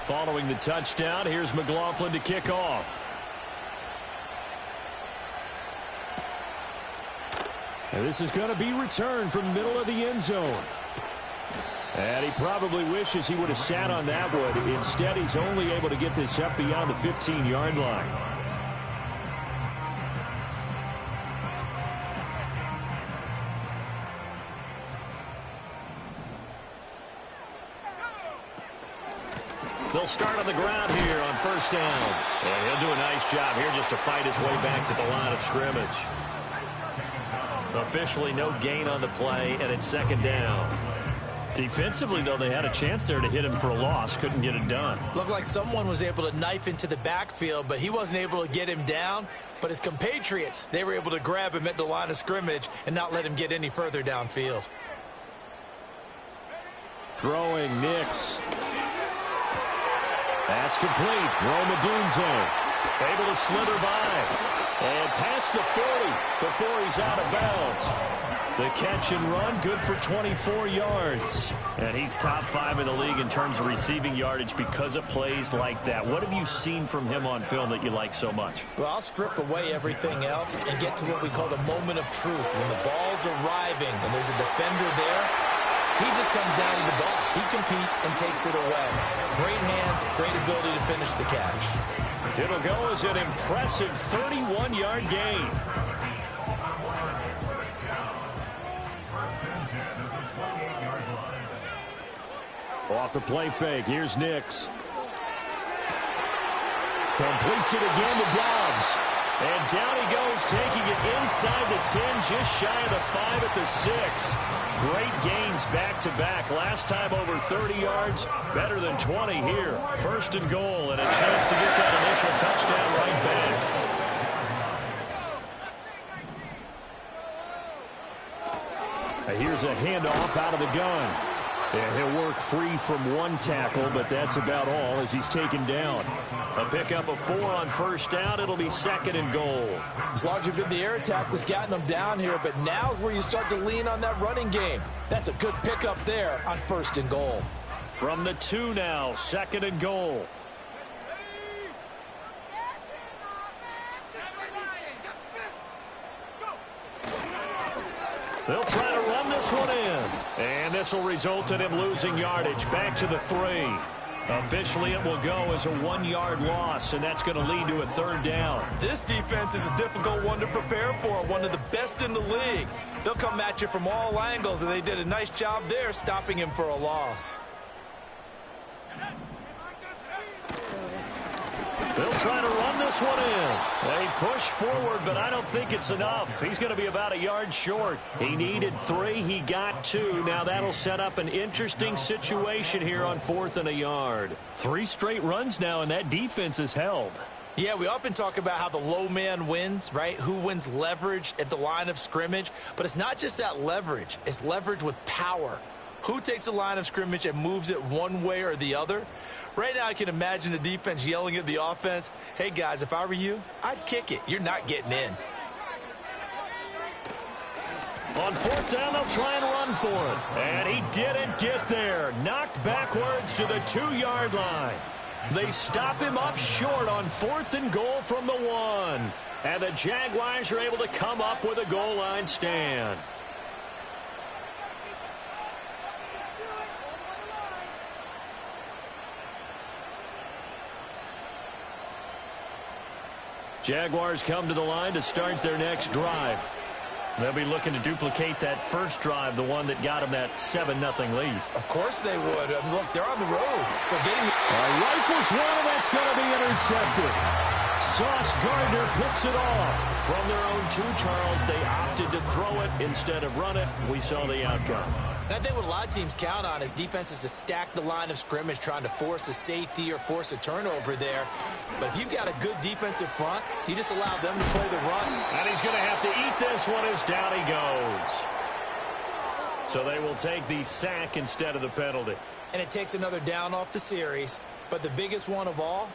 Following the touchdown, here's McLaughlin to kick off. And this is going to be returned from the middle of the end zone. And he probably wishes he would have sat on that one. Instead, he's only able to get this up beyond the 15-yard line. They'll start on the ground here on first down. And he'll do a nice job here just to fight his way back to the line of scrimmage. Officially no gain on the play, and it's second down. Defensively, though, they had a chance there to hit him for a loss. Couldn't get it done. Looked like someone was able to knife into the backfield, but he wasn't able to get him down. But his compatriots, they were able to grab him at the line of scrimmage and not let him get any further downfield. Throwing Nix. That's complete. Rome Odunze able to slither by. And past the 40 before he's out of bounds. The catch and run, good for 24 yards. And he's top 5 in the league in terms of receiving yardage because of plays like that. What have you seen from him on film that you like so much? Well, I'll strip away everything else and get to what we call the moment of truth. When the ball's arriving and there's a defender there, he just comes down with the ball. He competes and takes it away. Great hands, great ability to finish the catch. It'll go as an impressive 31-yard gain. Off the play fake, here's Nix. Completes it again to Dobbs. And down he goes, taking it inside the 10, just shy of the 5 at the 6. Great gains back-to-back. Last time over 30 yards, better than 20 here. First and goal, and a chance to get that initial touchdown right back. Here's a handoff out of the gun. And he'll work free from one tackle, but that's about all as he's taken down. A pickup of 4 on first down. It'll be second and goal. It's largely been the air attack that's gotten them down here, but now's where you start to lean on that running game. That's a good pickup there on first and goal. From the 2 now, second and goal. They'll try to run this one in. And this will result in him losing yardage back to the 3. Officially, it will go as a 1-yard loss, and that's going to lead to a third down. This defense is a difficult one to prepare for, one of the best in the league. They'll come at you from all angles, and they did a nice job there stopping him for a loss. They'll try to run this one in. They push forward, but I don't think it's enough. He's going to be about a yard short. He needed 3. He got 2. Now that'll set up an interesting situation here on 4th and a yard. 3 straight runs now, and that defense is held. Yeah, we often talk about how the low man wins, right? Who wins leverage at the line of scrimmage. But it's not just that leverage. It's leverage with power. Who takes the line of scrimmage and moves it one way or the other? Right now, I can imagine the defense yelling at the offense, hey, guys, if I were you, I'd kick it. You're not getting in. On 4th down, they'll try and run for it. And he didn't get there. Knocked backwards to the 2-yard line. They stop him up short on 4th and goal from the 1. And the Jaguars are able to come up with a goal line stand. Jaguars come to the line to start their next drive. They'll be looking to duplicate that first drive, the one that got them that 7-0 lead. Of course they would. Look, they're on the road. So getting... Rifles one, and that's going to be intercepted. Sauce Gardner picks it off. From their own 2, Charles, they opted to throw it instead of run it. We saw the outcome. And I think what a lot of teams count on is defenses to stack the line of scrimmage, trying to force a safety or force a turnover there. But if you've got a good defensive front, you just allow them to play the run. And he's going to have to eat this one as down he goes. So they will take the sack instead of the penalty. And it takes another down off the series. But the biggest one of all,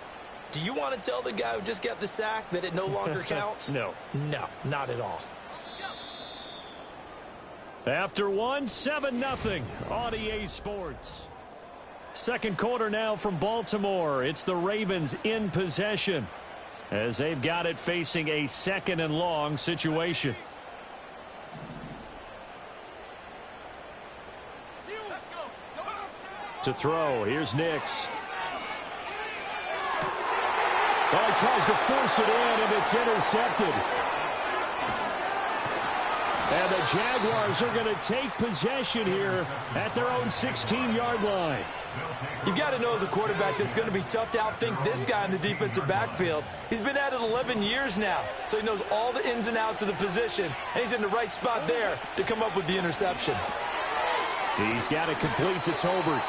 do you want to tell the guy who just got the sack that it no longer counts? No. No, not at all. After 1, 7-0 on EA Sports. Second quarter now from Baltimore. It's the Ravens in possession as they've got it facing a second and long situation. To throw, here's Nix. Well, he tries to force it in, and it's intercepted. And the Jaguars are going to take possession here at their own 16-yard line. You've got to know as a quarterback that's going to be tough to outthink this guy in the defensive backfield. He's been at it 11 years now, so he knows all the ins and outs of the position, and he's in the right spot there to come up with the interception. He's got it complete to Tolbert.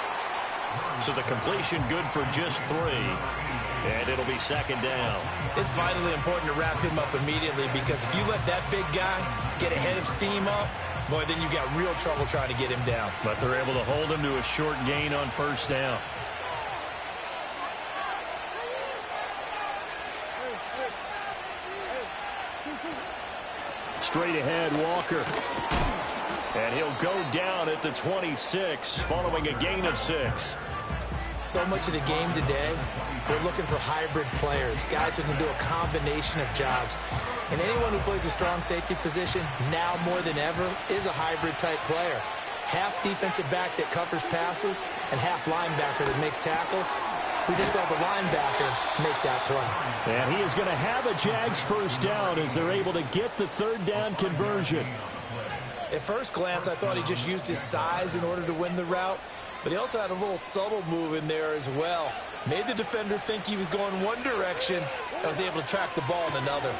So the completion good for just 3. And it'll be second down. It's vitally important to wrap him up immediately because if you let that big guy get ahead of steam up, boy, then you've got real trouble trying to get him down. But they're able to hold him to a short gain on first down. Straight ahead, Walker. And he'll go down at the 26 following a gain of 6. So much of the game today, we're looking for hybrid players, guys who can do a combination of jobs. And anyone who plays a strong safety position, now more than ever, is a hybrid-type player. Half defensive back that covers passes and half linebacker that makes tackles. We just saw the linebacker make that play. And he is going to have a Jags first down as they're able to get the third down conversion. At first glance, I thought he just used his size in order to win the route. But he also had a little subtle move in there as well. Made the defender think he was going one direction and was able to track the ball in another.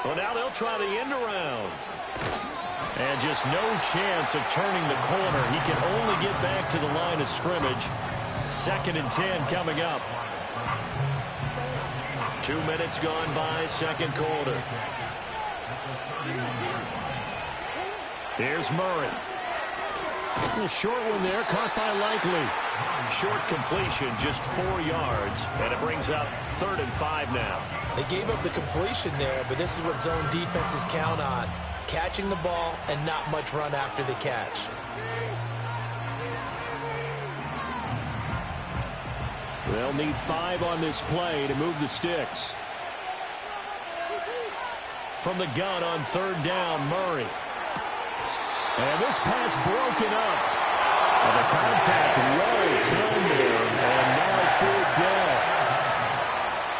Well, now they'll try the end around. And just no chance of turning the corner. He can only get back to the line of scrimmage. 2nd and 10 coming up. 2 minutes gone by, second quarter. Here's Murray. A little short one there, caught by Likely. Short completion, just 4 yards, and it brings up 3rd and 5 now. They gave up the completion there, but this is what zone defenses count on. Catching the ball and not much run after the catch. They'll need 5 on this play to move the sticks. From the gun on 3rd down, Murray. And this pass broken up. And the contact well timed there. And now 4th down.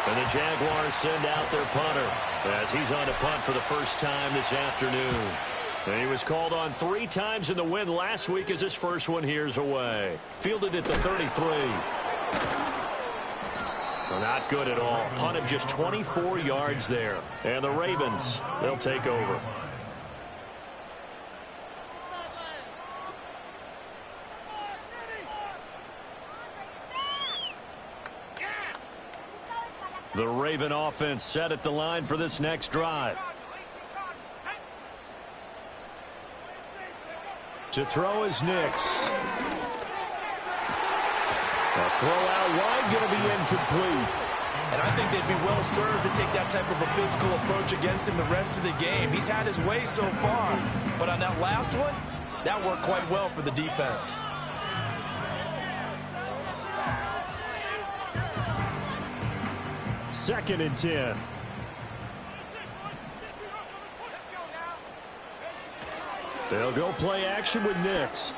And the Jaguars send out their punter as he's on to punt for the first time this afternoon. And he was called on 3 times in the win last week as his first one here's away. Fielded at the 33. Well, not good at all. Punted just 24 yards there. And the Ravens, they'll take over. The Raven offense set at the line for this next drive. To throw is Nix. A throw out wide going to be incomplete. And I think they'd be well served to take that type of a physical approach against him the rest of the game. He's had his way so far, but on that last one, that worked quite well for the defense. Second and 10. They'll go play action with Nix.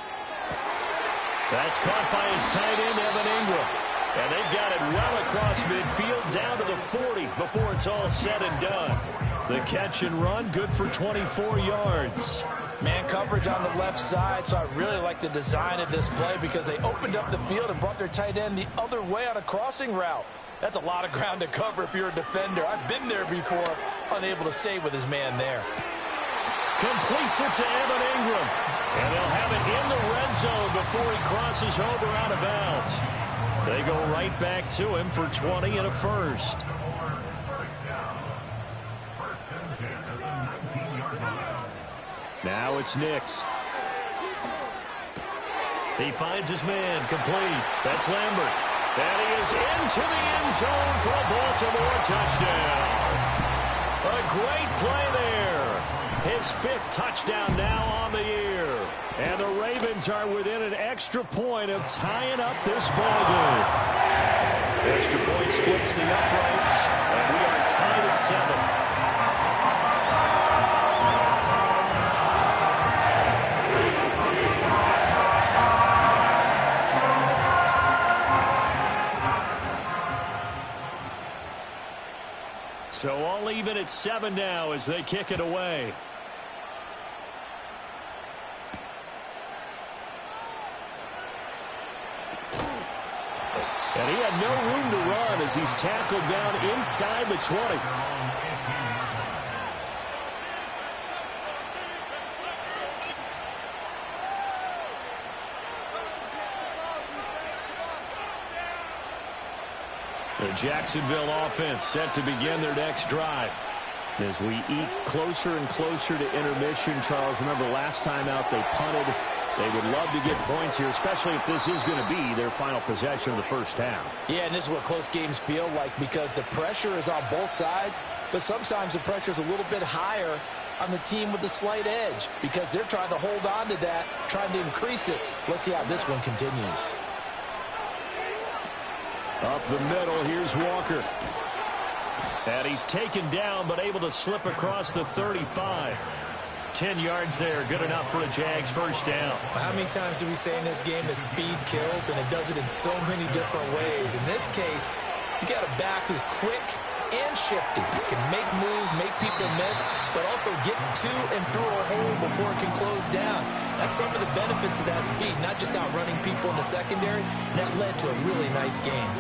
That's caught by his tight end, Evan Ingram. And they've got it well across midfield down to the 40 before it's all said and done. The catch and run, good for 24 yards. Man coverage on the left side, so I really like the design of this play because they opened up the field and brought their tight end the other way on a crossing route. That's a lot of ground to cover if you're a defender. I've been there before, unable to stay with his man there. Completes it to Evan Ingram. And they'll have it in the red zone before he crosses over out of bounds. They go right back to him for 20 and a first. Now it's Nix. He finds his man, complete. That's Lambert. And he is into the end zone for a Baltimore touchdown. A great play there. His 5th touchdown now on the year. And the Ravens Lions are within an extra point of tying up this ball game. Extra point splits the uprights, and we are tied at 7. So all even at 7 now as they kick it away. And he had no room to run as he's tackled down inside the 20. The Jacksonville offense set to begin their next drive. As we eat closer and closer to intermission, Charles, remember last time out they punted. They would love to get points here, especially if this is going to be their final possession of the first half. Yeah, and this is what close games feel like because the pressure is on both sides, but sometimes the pressure is a little bit higher on the team with the slight edge because they're trying to hold on to that, trying to increase it. Let's see how this one continues. Up the middle, here's Walker. And he's taken down, but able to slip across the 35. 10 yards there, good enough for a Jags first down. How many times do we say in this game that speed kills, and it does it in so many different ways? In this case, you got a back who's quick and shifty, can make moves, make people miss, but also gets to and through a hole before it can close down. That's some of the benefits of that speed, not just outrunning people in the secondary, and that led to a really nice game.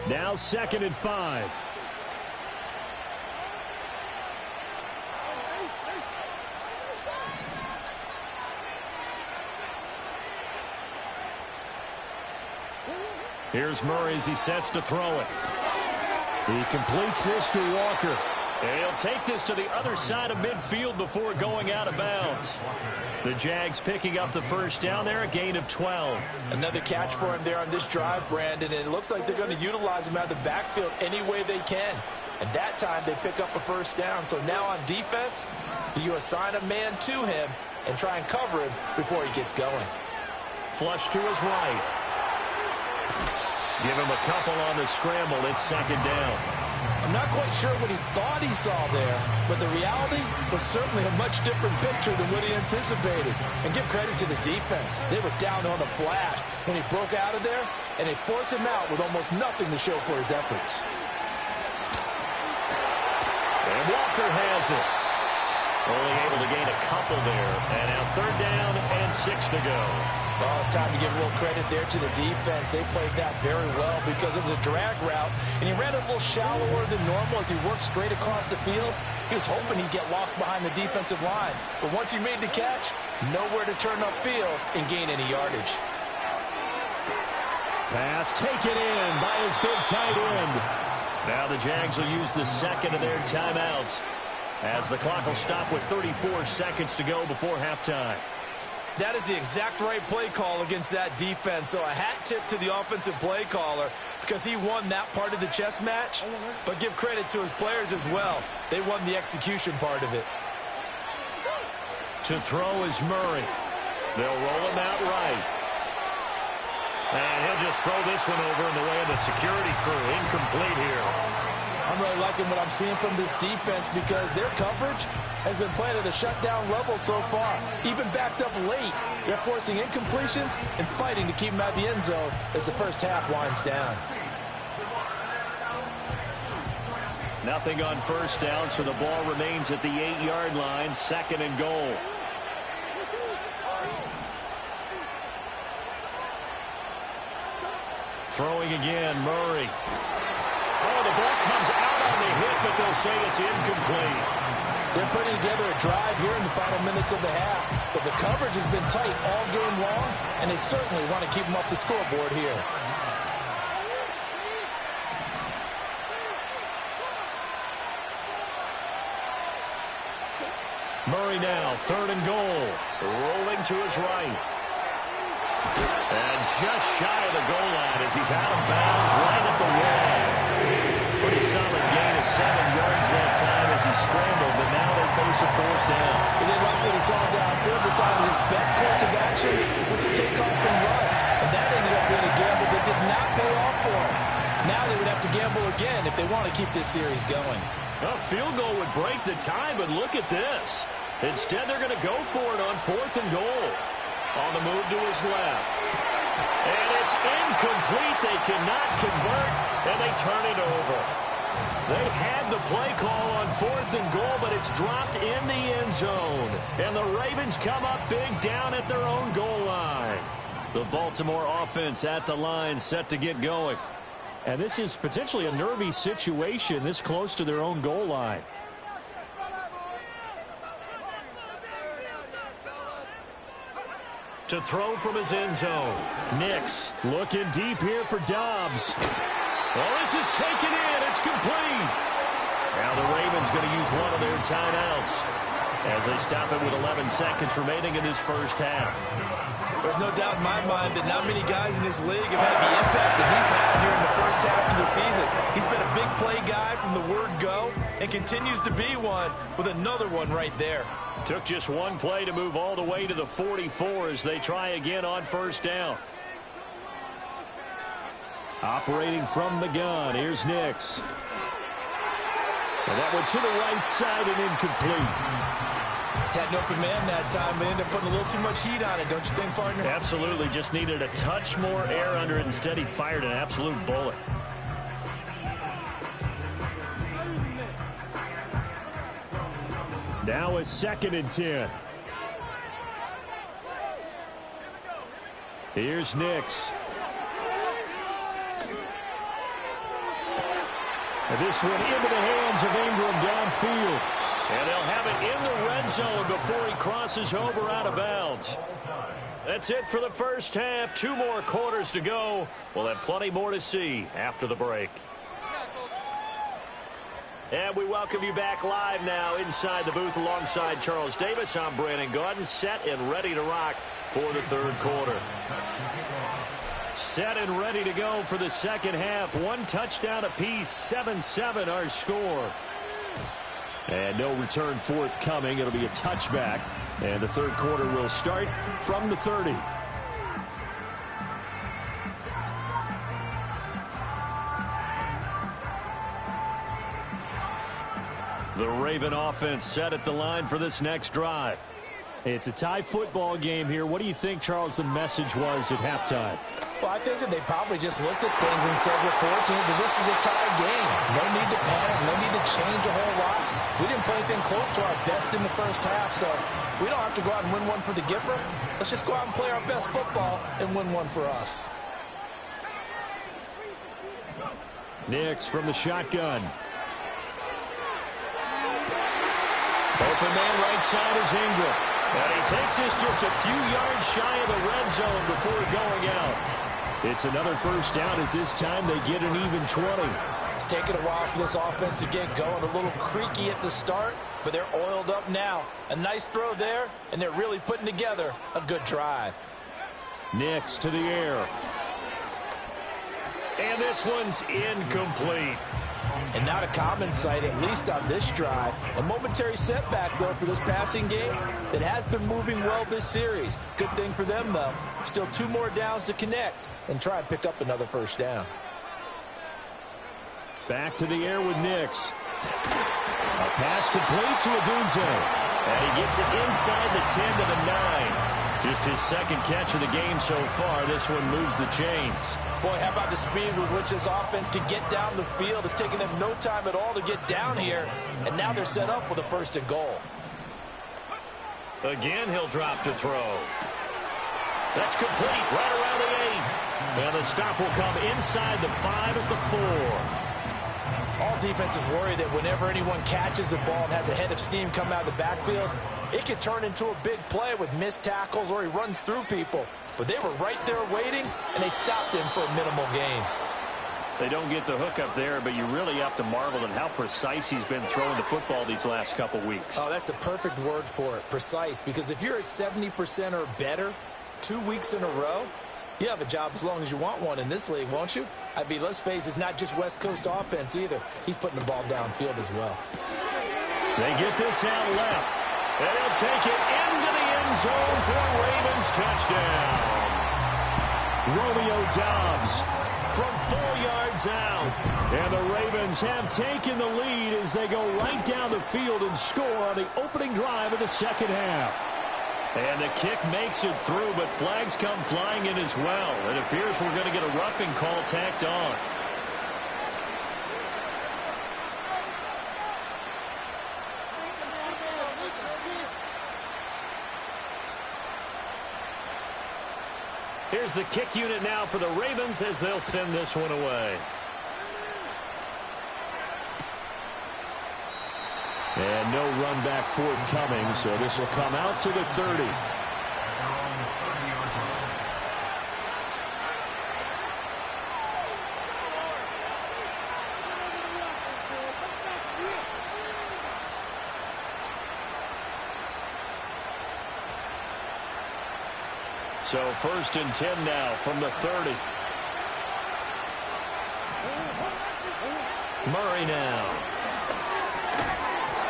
Now 2nd and 5. Here's Murray as he sets to throw it. He completes this to Walker. And he'll take this to the other side of midfield before going out of bounds. The Jags picking up the first down there, a gain of 12. Another catch for him there on this drive, Brandon, and it looks like they're going to utilize him out of the backfield any way they can. And that time they pick up a first down. So now on defense, do you assign a man to him and try and cover him before he gets going? Flush to his right. Give him a couple on the scramble. It's 2nd down. I'm not quite sure what he thought he saw there, but the reality was certainly a much different picture than what he anticipated. And give credit to the defense. They were down on the flash when he broke out of there, and they forced him out with almost nothing to show for his efforts. And Walker has it. Only able to gain a couple there. And now 3rd down and 6 to go. Well, it's time to give a little credit there to the defense. They played that very well because it was a drag route, and he ran it a little shallower than normal as he worked straight across the field. He was hoping he'd get lost behind the defensive line, but once he made the catch, nowhere to turn upfield and gain any yardage. Pass taken in by his big tight end. Now the Jags will use the 2nd of their timeouts as the clock will stop with 34 seconds to go before halftime. That is the exact right play call against that defense. So a hat tip to the offensive play caller because he won that part of the chess match. But give credit to his players as well. They won the execution part of it. To throw is Murray. They'll roll him out right. And he'll just throw this one over in the way of the security crew. Incomplete here. I'm really liking what I'm seeing from this defense because their coverage has been playing at a shutdown level so far. Even backed up late, they're forcing incompletions and fighting to keep them out of the end zone as the first half winds down. Nothing on first down, so the ball remains at the 8-yard line, 2nd and goal. Throwing again, Murray. Oh, the ball comes out on the hit, but they'll say it's incomplete. They're putting together a drive here in the final minutes of the half, but the coverage has been tight all game long, and they certainly want to keep them off the scoreboard here. Murray now, 3rd and goal. Rolling to his right. And just shy of the goal line as he's out of bounds right at the wall. Pretty solid gain of 7 yards that time as he scrambled, but now they face a 4th down. He didn't like what he saw downfield, decided his best course of action was to take off and run. And that ended up being a gamble that did not pay off for him. Now they would have to gamble again if they want to keep this series going. A field goal would break the tie, but look at this. Instead, they're going to go for it on 4th and goal. On the move to his left. And it's incomplete. They cannot convert, and they turn it over. They had the play call on 4th and goal, but it's dropped in the end zone. And the Ravens come up big down at their own goal line. The Baltimore offense at the line, set to get going. And this is potentially a nervy situation this close to their own goal line. To throw from his end zone. Nix looking deep here for Dobbs. Well, this is taken in. It's complete. Now the Ravens going to use one of their timeouts as they stop it with 11 seconds remaining in this first half. There's no doubt in my mind that not many guys in this league have had the impact that he's had here in the first half of the season. He's been a big play guy from the word go and continues to be one with another one right there. Took just one play to move all the way to the 44 as they try again on 1st down. Operating from the gun, here's Nix. And that one to the right side and incomplete. Had an open man that time, but ended up putting a little too much heat on it, don't you think, partner? Absolutely, just needed a touch more air under it. Instead, he fired an absolute bullet. Now a 2nd and 10. Here's Nix. And this one into the hands of Ingram downfield. And they'll have it in the red zone before he crosses over out of bounds. That's it for the first half. 2 more quarters to go. We'll have plenty more to see after the break. And we welcome you back live now inside the booth alongside Charles Davis. I'm Brandon Gaudin, set and ready to rock for the 3rd quarter. Set and ready to go for the second half. 1 touchdown apiece, 7-7 our score. And no return forthcoming. It'll be a touchback. And the 3rd quarter will start from the 30. The Raven offense set at the line for this next drive. It's a tie football game here. What do you think, Charles, the message was at halftime? Well, I think that they probably just looked at things and said, we're fortunate that this is a tie game. No need to panic, no need to change a whole lot. We didn't play anything close to our best in the first half, so we don't have to go out and win one for the Gipper. Let's just go out and play our best football and win one for us. Nix from the shotgun. Open man right side is Ingram. And he takes this just a few yards shy of the red zone before going out. It's another first down as this time they get an even 20. It's taken a while for this offense to get going. A little creaky at the start, but they're oiled up now. A nice throw there, and they're really putting together a good drive. Nix to the air. And this one's incomplete. And not a common sight, at least on this drive. A momentary setback, though, for this passing game that has been moving well this series. Good thing for them, though. Still 2 more downs to connect and try and pick up another first down. Back to the air with Nix. A pass complete to Odunze. And he gets it inside the 10 to the 9. Just his 2nd catch of the game so far. This one moves the chains. Boy, how about the speed with which this offense can get down the field? It's taken them no time at all to get down here. And now they're set up with a 1st and goal. Again, he'll drop to throw. That's complete right around the 8. And the stop will come inside the 5 at the 4. All defenses worry that whenever anyone catches the ball and has a head of steam come out of the backfield, it could turn into a big play with missed tackles or he runs through people. But they were right there waiting, and they stopped him for a minimal gain. They don't get the hook up there, but you really have to marvel at how precise he's been throwing the football these last couple weeks. Oh, that's a perfect word for it, precise, because if you're at 70% or better 2 weeks in a row, you have a job as long as you want one in this league, won't you? I mean, let's face it, it's not just West Coast offense either. He's putting the ball downfield as well. They get this out left, and they'll take it into the end zone for a Ravens touchdown. Romeo Doubs from 4 yards out. And the Ravens have taken the lead as they go right down the field and score on the opening drive of the second half. And the kick makes it through, but flags come flying in as well. It appears we're going to get a roughing call tacked on. Here's the kick unit now for the Ravens as they'll send this one away. And no run back forthcoming, so this will come out to the 30. So 1st and 10 now from the 30. Murray now.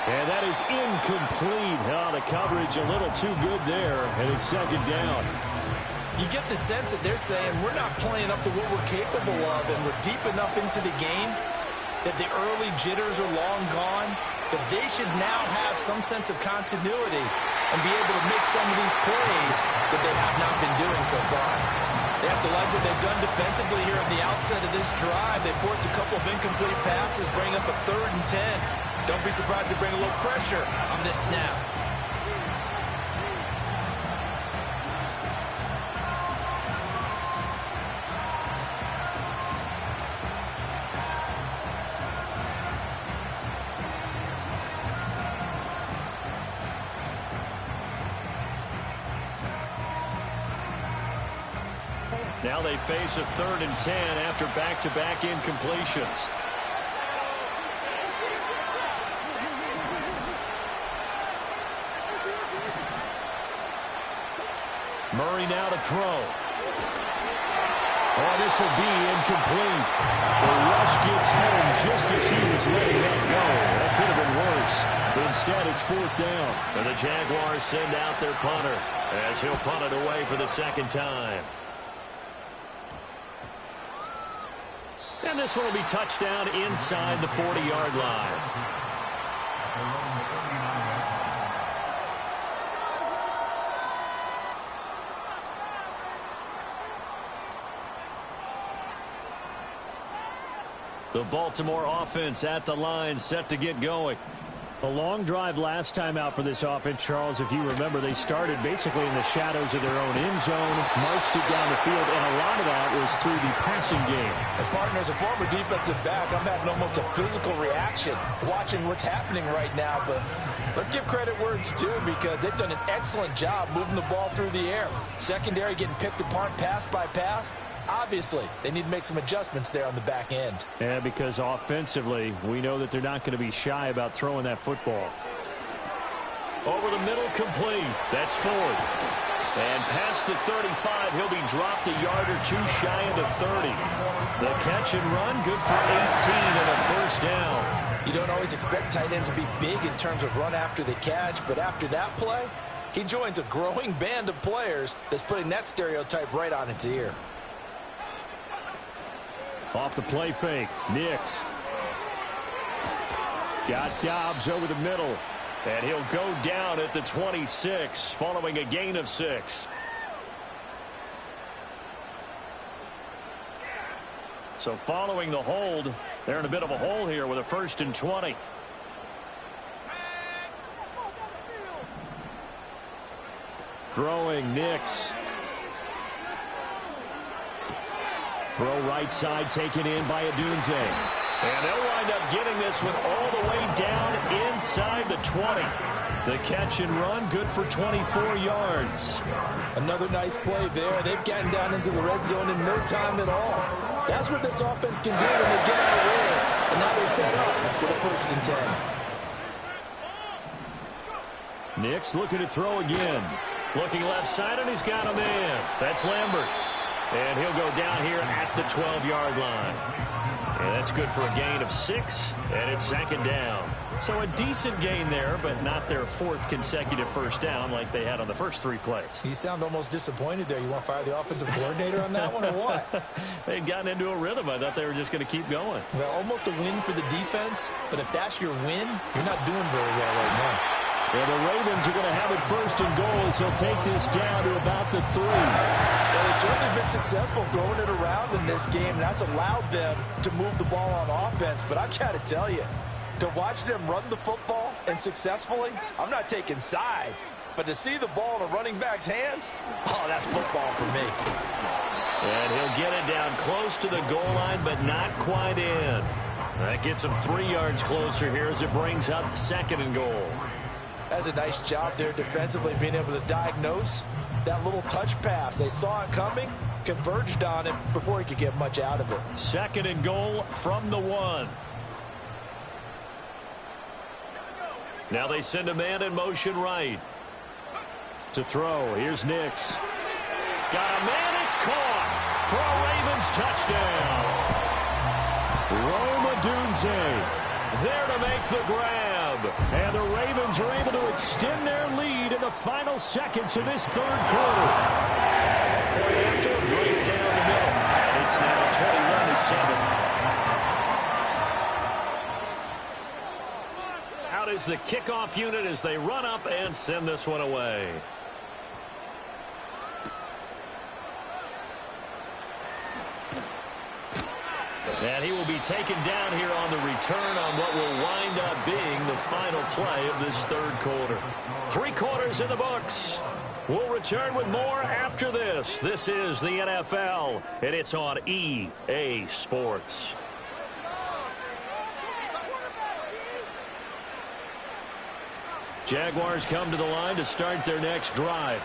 And that is incomplete. Oh, the coverage a little too good there, and it's second down. You get the sense that they're saying we're not playing up to what we're capable of, and we're deep enough into the game that the early jitters are long gone, that they should now have some sense of continuity and be able to make some of these plays that they have not been doing so far. They have to like what they've done defensively here at the outset of this drive. They forced a couple of incomplete passes, bring up a 3rd and 10. Don't be surprised to bring a little pressure on this snap. Now they face a 3rd and 10 after back-to-back incompletions. Murray now to throw. Oh, this will be incomplete. The rush gets home just as he was letting that go. That could have been worse. But instead, it's 4th down. And the Jaguars send out their punter as he'll punt it away for the second time. And this one will be touchdown inside the 40-yard line. The Baltimore offense at the line, set to get going. A long drive last time out for this offense, Charles. If you remember, they started basically in the shadows of their own end zone, marched it down the field, and a lot of that was through the passing game. And partner, as a former defensive back, I'm having almost a physical reaction watching what's happening right now. But let's give credit where it's due, because they've done an excellent job moving the ball through the air. Secondary getting picked apart pass by pass. Obviously, they need to make some adjustments there on the back end. Yeah, because offensively, we know that they're not going to be shy about throwing that football. Over the middle, complete. That's Ford. And past the 35, he'll be dropped a yard or two shy of the 30. The catch and run, good for 18 and a 1st down. You don't always expect tight ends to be big in terms of run after the catch, but after that play, he joins a growing band of players that's putting that stereotype right on its ear. Off the play fake, Nix. Got Doubs over the middle. And he'll go down at the 26, following a gain of 6. So following the hold, they're in a bit of a hole here with a 1st and 20. Throwing Nix. Throw right side taken in by Adunze. And they'll wind up getting this one all the way down inside the 20. The catch and run, good for 24 yards. Another nice play there. They've gotten down into the red zone in no time at all. That's what this offense can do when they get out of order. And now they're set up with a 1st and 10. Nix looking to throw again. Looking left side, and he's got him in. That's Lambert. And he'll go down here at the 12-yard line. And that's good for a gain of 6, and it's 2nd down. So a decent gain there, but not their 4th consecutive 1st down like they had on the first 3 plays. You sound almost disappointed there. You want to fire the offensive coordinator on that one or what? They'd gotten into a rhythm. I thought they were just going to keep going. Well, almost a win for the defense, but if that's your win, you're not doing very well right now. And the Ravens are going to have it 1st and goal as he'll take this down to about the 3. Well, they've certainly been successful throwing it around in this game, and that's allowed them to move the ball on offense. But I've got to tell you, to watch them run the football and successfully, I'm not taking sides, but to see the ball in a running back's hands, oh, that's football for me. And he'll get it down close to the goal line, but not quite in. That gets him 3 yards closer here as it brings up 2nd and goal. That's a nice job there defensively, being able to diagnose that little touch pass. They saw it coming, converged on it before he could get much out of it. 2nd and goal from the 1. Now they send a man in motion right. To throw, here's Nix. Got a man, it's caught for a Ravens touchdown. Rome Odunze there to make the grab. And the Ravens are able to extend their lead in the final seconds of this 3rd quarter. Point after, right down the middle. And it's now 21-7. Out is the kickoff unit as they run up and send this one away. And he will be taken down here on the return on what will wind up being the final play of this 3rd quarter. 3 quarters in the books. We'll return with more after this. This is the NFL, and it's on EA Sports. Jaguars come to the line to start their next drive.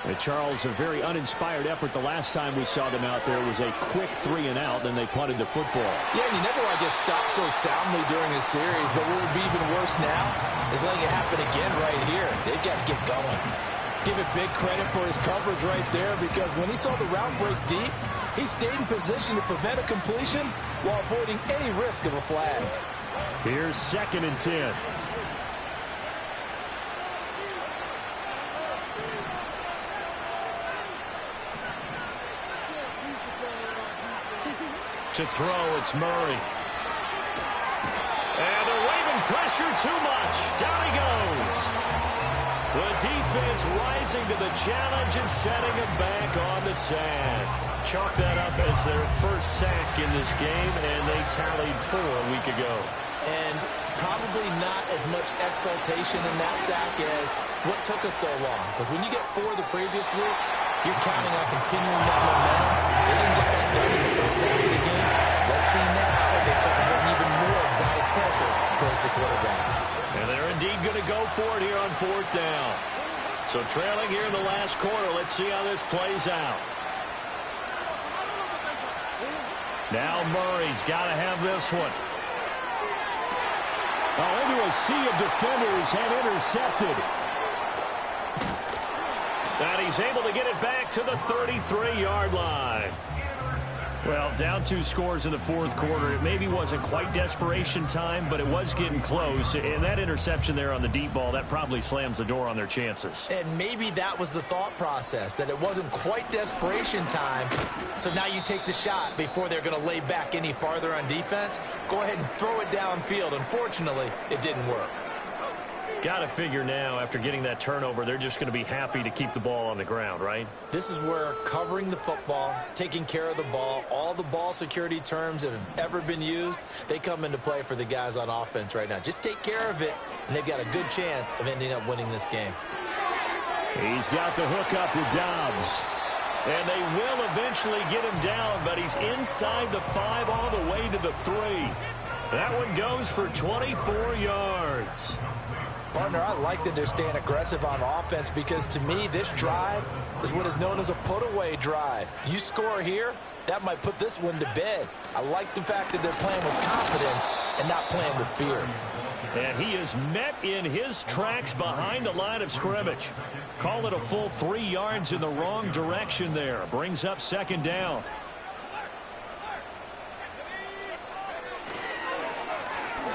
And Charles, a very uninspired effort. The last time we saw them out there was a quick 3 and out, then they punted the football. Yeah, and you never want to get stopped so soundly during a series, but what would be even worse now is letting it happen again right here. They've got to get going. Give it big credit for his coverage right there, because when he saw the route break deep, he stayed in position to prevent a completion while avoiding any risk of a flag. Here's 2nd and 10. To throw, it's Murray. And the Raven pressure too much. Down he goes. The defense rising to the challenge and setting him back on the sand. Chalk that up as their 1st sack in this game, and they tallied 4 a week ago. And probably not as much exultation in that sack as what took us so long. Because when you get 4 the previous week, you're counting on continuing that momentum. They didn't get that done in the first half of the game. Let's see now if they start to bring even more exotic pressure towards the quarterback. And they're indeed going to go for it here on 4th down. So trailing here in the last quarter. Let's see how this plays out. Now Murray's got to have this one. Into a sea of defenders and intercepted. And he's able to get it back to the 33-yard line. Well, down 2 scores in the 4th quarter. It maybe wasn't quite desperation time, but it was getting close. And that interception there on the deep ball, that probably slams the door on their chances. And maybe that was the thought process, that it wasn't quite desperation time. So now you take the shot before they're going to lay back any farther on defense. Go ahead and throw it downfield. Unfortunately, it didn't work. Got to figure now, after getting that turnover, they're just going to be happy to keep the ball on the ground, right? This is where covering the football, taking care of the ball, all the ball security terms that have ever been used, they come into play for the guys on offense right now. Just take care of it, and they've got a good chance of ending up winning this game. He's got the hook up with Dobbs. And they will eventually get him down, but he's inside the 5 all the way to the 3. That one goes for 24 yards. Partner, I like that they're staying aggressive on offense because to me, this drive is what is known as a put-away drive. You score here, that might put this one to bed. I like the fact that they're playing with confidence and not playing with fear. And he is met in his tracks behind the line of scrimmage. Call it a full 3 yards in the wrong direction there. Brings up 2nd down.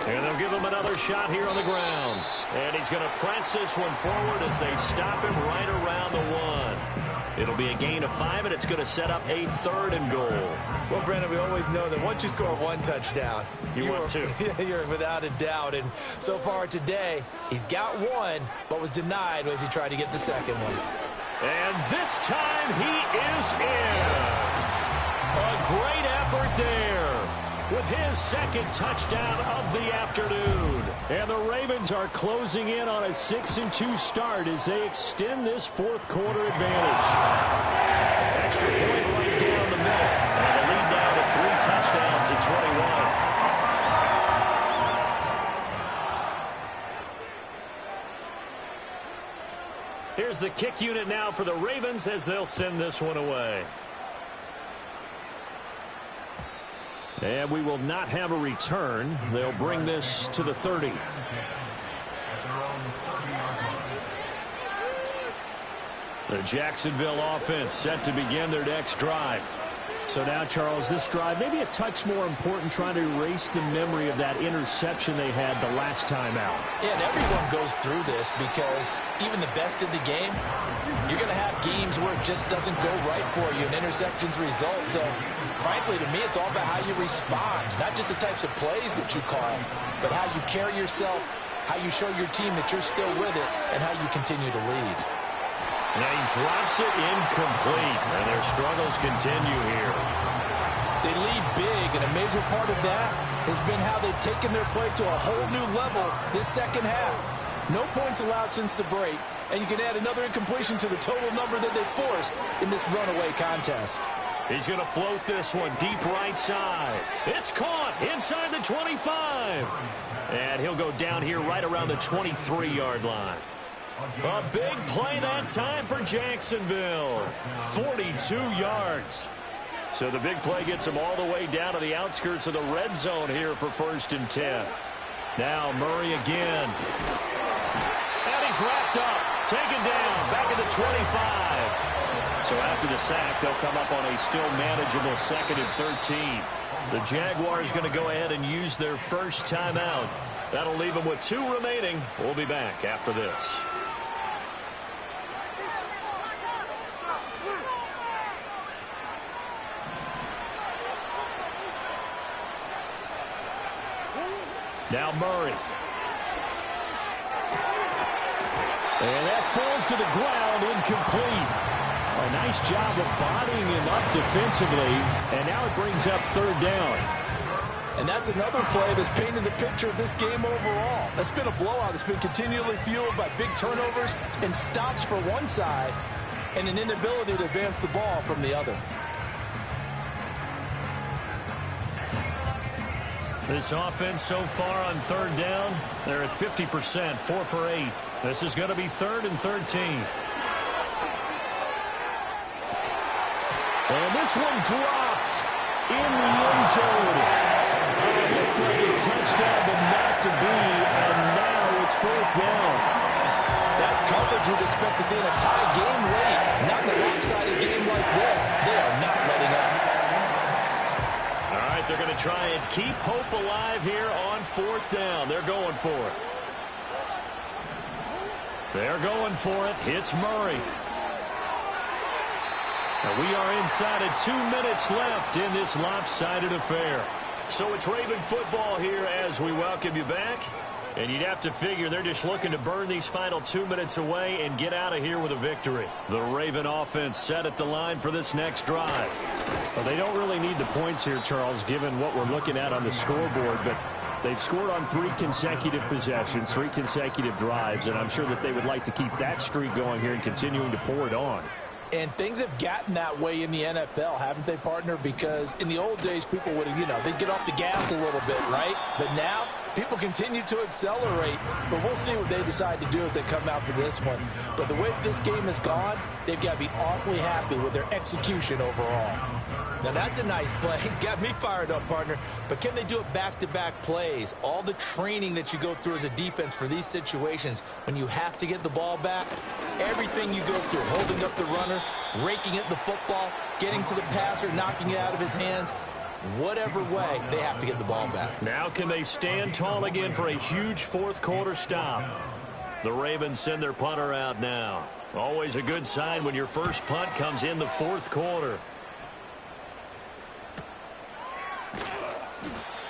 And they'll give him another shot here on the ground. And he's going to press this one forward as they stop him right around the 1. It'll be a gain of 5, and it's going to set up a 3rd and goal. Well, Brandon, we always know that once you score 1 touchdown, you're 2. You're without a doubt. And so far today, he's got 1, but was denied as he tried to get the 2nd one. And this time he is in. A great effort there with his 2nd touchdown of the afternoon. And the Ravens are closing in on a 6-2 start as they extend this 4th quarter advantage. Extra point right down the middle. And the lead down to 3 touchdowns at 21. Here's the kick unit now for the Ravens as they'll send this one away. And we will not have a return. They'll bring this to the 30. The Jacksonville offense set to begin their next drive. So now, Charles, this drive maybe a touch more important, trying to erase the memory of that interception they had the last time out. Yeah, and everyone goes through this because even the best in the game, you're going to have games where it just doesn't go right for you and interceptions result. So, frankly, to me, it's all about how you respond, not just the types of plays that you call, but how you carry yourself, how you show your team that you're still with it, and how you continue to lead. And he drops it incomplete, and their struggles continue here. They lead big, and a major part of that has been how they've taken their play to a whole new level this 2nd half. No points allowed since the break, and you can add another incompletion to the total number that they forced in this runaway contest. He's going to float this one deep right side. It's caught inside the 25. And he'll go down here right around the 23-yard line. A big play that time for Jacksonville. 42 yards. So the big play gets him all the way down to the outskirts of the red zone here for 1st and 10. Now Murray again. And he's wrapped up. Taken down. Back at the 25. So after the sack, they'll come up on a still manageable 2nd and 13. The Jaguars going to go ahead and use their first timeout. That'll leave them with 2 remaining. We'll be back after this. Now Murray. And that falls to the ground, incomplete. A nice job of bodying him up defensively, and now it brings up 3rd down. And that's another play that's painted the picture of this game overall. That's been a blowout that's been continually fueled by big turnovers and stops for one side and an inability to advance the ball from the other. This offense so far on 3rd down, they're at 50%, 4 for 8. This is going to be 3rd and 13. And this one dropped in the end zone. It looked like a touchdown, but not to be, and now it's 4th down. That's coverage you'd expect to see in a tie game late. Not in a lopsided game like this. They are not letting up. All right, they're going to try and keep hope alive here on 4th down. They're going for it. They're going for it. It's Murray. And we are inside of 2 minutes left in this lopsided affair. So it's Raven football here as we welcome you back. And you'd have to figure they're just looking to burn these final 2 minutes away and get out of here with a victory. The Raven offense set at the line for this next drive. Well, they don't really need the points here, Charles, given what we're looking at on the scoreboard. But they've scored on 3 consecutive possessions, 3 consecutive drives, and I'm sure that they would like to keep that streak going here and continuing to pour it on. And things have gotten that way in the NFL, haven't they, partner? Because in the old days, people would, they'd get off the gas a little bit, right? But now, people continue to accelerate. But we'll see what they decide to do as they come out for this one. But the way this game has gone, they've got to be awfully happy with their execution overall. Now, that's a nice play. Got me fired up, partner. But can they do it back-to-back plays? All the training that you go through as a defense for these situations, when you have to get the ball back, everything you go through, holding up the runner, raking at the football, getting to the passer, knocking it out of his hands, whatever way, they have to get the ball back. Now can they stand tall again for a huge fourth-quarter stop? The Ravens send their punter out now. Always a good sign when your first punt comes in the fourth quarter.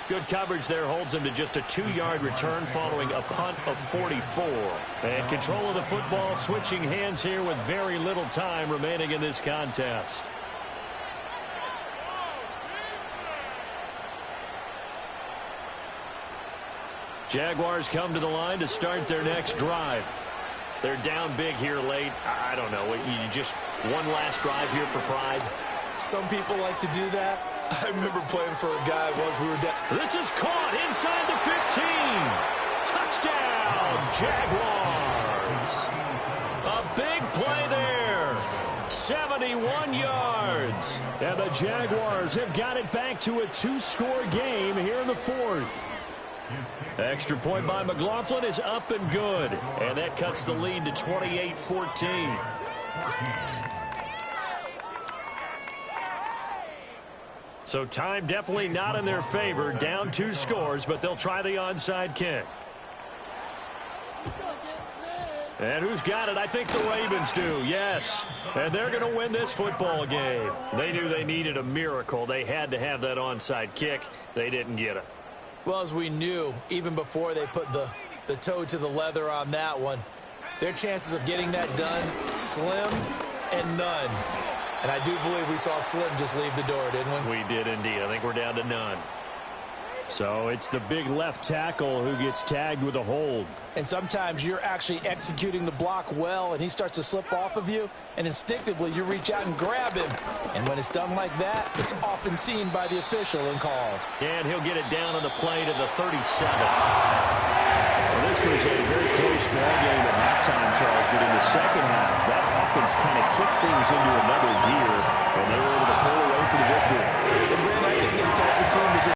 Good coverage there holds him to just a 2-yard return following a punt of 44. And control of the football switching hands here with very little time remaining in this contest. Jaguars come to the line to start their next drive. They're down big here late. I don't know. You just one last drive here for pride. Some people like to do that. I remember playing for a guy once we were down. This is caught inside the 15. Touchdown, Jaguars. A big play there. 71 yards. And the Jaguars have got it back to a 2-score game here in the fourth. Extra point by McLaughlin is up and good. And that cuts the lead to 28-14. So time definitely not in their favor. Down 2 scores, but they'll try the onside kick. And who's got it? I think the Ravens do, yes. And they're going to win this football game. They knew they needed a miracle. They had to have that onside kick. They didn't get it. Well, as we knew, even before they put the toe to the leather on that one, their chances of getting that done, slim and none. And I do believe we saw Slim just leave the door, didn't we? We did indeed. I think we're down to none. So it's the big left tackle who gets tagged with a hold. And sometimes you're actually executing the block well, and he starts to slip off of you, and instinctively you reach out and grab him. And when it's done like that, it's often seen by the official and called. And he'll get it down on the play to the 37. Well, this was a very close ball game at halftime, Charles, but in the second half, that offense kind of kicked things into another gear, and they were able to pull